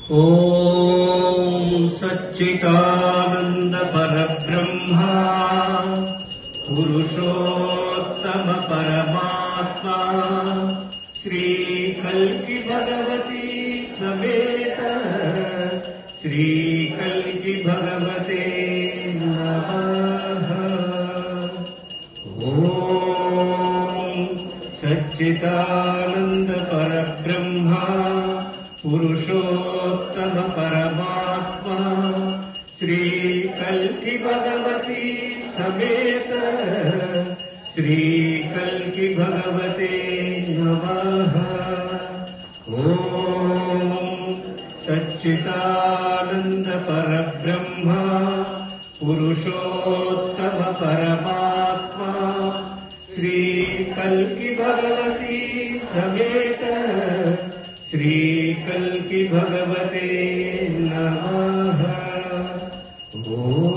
ओम सच्चिदानंद परब्रह्मा पुरुषोत्तम परमात्मा श्री कल्की भगवती समेत श्री कल्की भगवते नमः। ओम सच्चिदानंद परब्रह्मा पुरुषोत्तम परमात्मा श्री कल्की भगवती समेत श्री कल्की भगवते नमः। ओम सच्चिदानंद परब्रह्मा पुरुषोत्तम परमात्मा श्री कल्की भगवती समेत श्री कल्की भगवते नमः। ओम